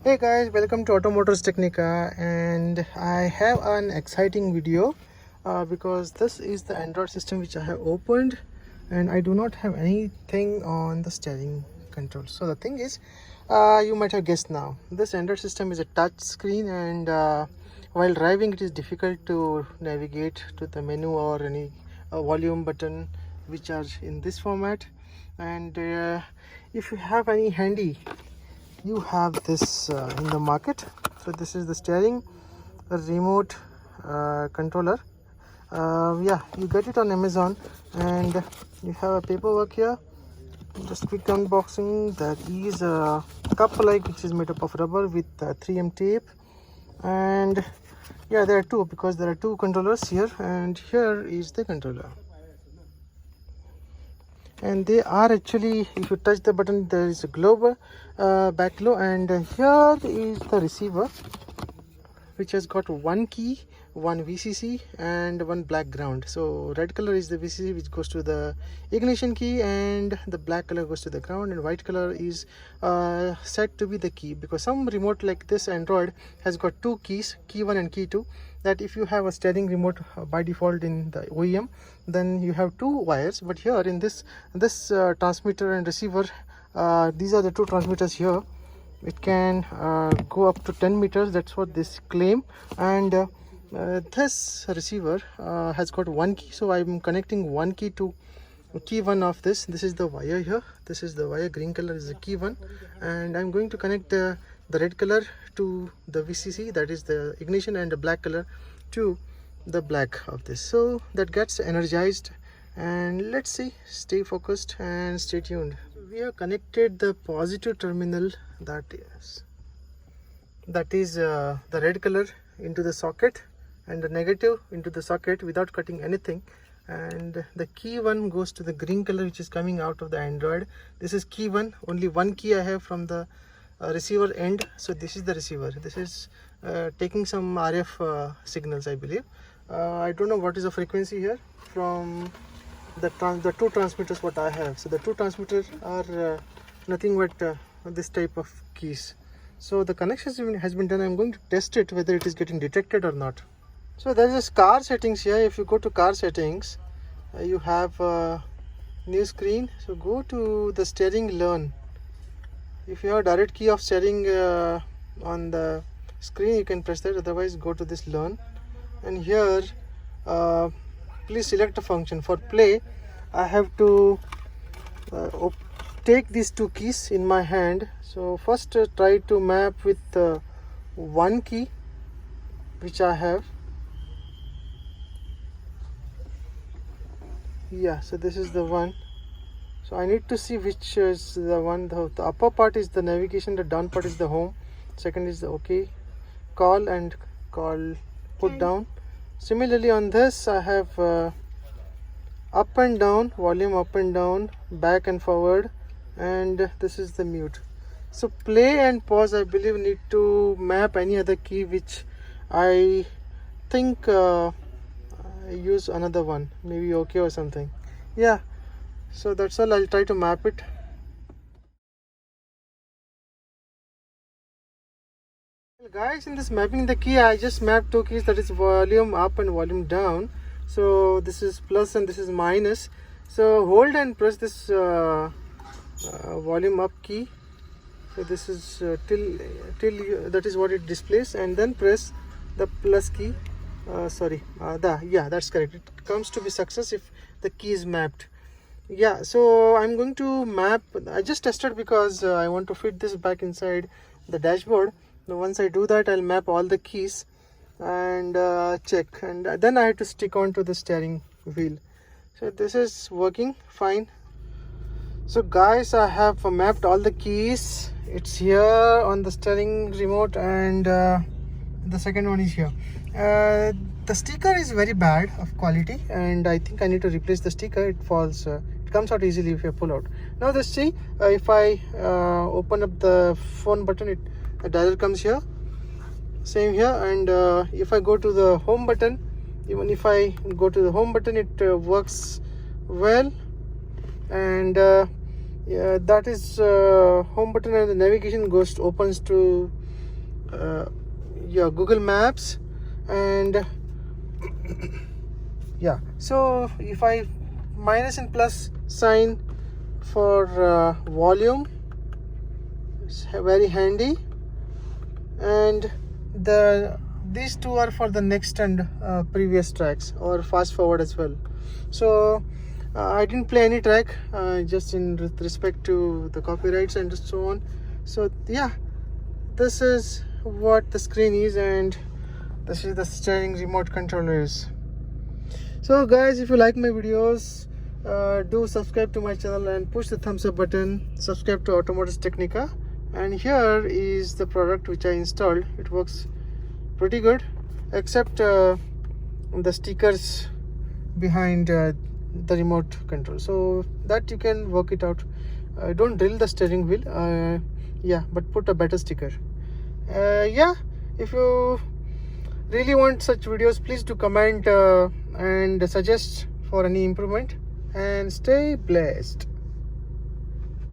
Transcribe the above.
Hey guys, welcome to Automotors Technica, and I have an exciting video because this is the Android system which I have opened, and I do not have anything on the steering control. So the thing is, you might have guessed now, this Android system is a touch screen, and while driving it is difficult to navigate to the menu or any volume button which are in this format. And if you have any handy, you have this in the market. So this is the steering remote controller. Yeah, you get it on Amazon, and you have a paperwork here. Just quick unboxing. There is a cup like which is made up of rubber with 3M tape, and yeah, there are two because there are two controllers here, and here is the controller. And they are actually, if you touch the button, there is a globe back glow, and here is the receiver which has got one key, one VCC and one black ground. So red color is the VCC which goes to the ignition key, and the black color goes to the ground, and white color is set to be the key, because some remote like this Android has got two keys, key 1 and key 2, that if you have a steering remote by default in the OEM, then you have two wires. But here in this transmitter and receiver, these are the two transmitters here. It can go up to 10 meters, that's what this claim. And this receiver has got one key, so I'm connecting one key to key 1 of this. This is the wire here, this is the wire, green color is the key 1, and I'm going to connect the red color to the VCC, that is the ignition, and the black color to the black of this. So that gets energized, and let's see, stay focused and stay tuned. We have connected the positive terminal, that is the red color, into the socket, and the negative into the socket without cutting anything. And the key 1 goes to the green color which is coming out of the Android. This is key 1, only one key I have from the receiver end. So this is the receiver, this is taking some RF signals, I believe. I don't know what is the frequency here from the two transmitters what I have. So the two transmitters are nothing but this type of keys. So the connection has been done. I'm going to test it whether it is getting detected or not. So there is car settings here. If you go to car settings, you have a new screen. So go to the steering learn. If you have direct key of steering on the screen, you can press that, otherwise go to this learn. And here please select a function. For play, I have to take these two keys in my hand. So first try to map with one key which I have. Yeah, so this is the one. So I need to see which is the one. The upper part is the navigation, the down part is the home, second is the OK, call and call, put down. Similarly on this I have up and down, volume up and down, back and forward, and this is the mute. So play and pause, I believe, need to map any other key, which I think I use another one, maybe OK or something. Yeah, so that's all. I'll try to map it. Guys, in this mapping the key, I just mapped two keys, that is volume up and volume down. So this is plus and this is minus. So hold and press this volume up key. So this is till that is what it displays, and then press the plus key. Yeah, that's correct. It comes to be success if the key is mapped. Yeah, so I'm going to map. I just tested because I want to fit this back inside the dashboard. Now once I do that, I'll map all the keys and check, and then I have to stick on to the steering wheel. So this is working fine. So guys, I have mapped all the keys. It's here on the steering remote, and the second one is here. The sticker is very bad of quality, and I think I need to replace the sticker. It falls, it comes out easily if you pull out. Now let's see, if I open up the phone button, the dial comes here, same here. And if I go to the home button, even if I go to the home button, it works well. And Yeah, that is home button, and the navigation opens to your Google Maps. And yeah, so if I minus and plus sign for volume, it's very handy. And these two are for the next and previous tracks, or fast forward as well. So I didn't play any track, just in respect to the copyrights and so on. So yeah, this is what the screen is, and this is the steering remote controller is. So guys, if you like my videos, do subscribe to my channel and push the thumbs up button. Subscribe to Automotive Technica. And here is the product which I installed. It works pretty good, except the stickers behind the remote control, so that you can work it out. Don't drill the steering wheel, yeah, but put a better sticker. Yeah, if you really want such videos, please do comment and suggest for any improvement, and stay blessed.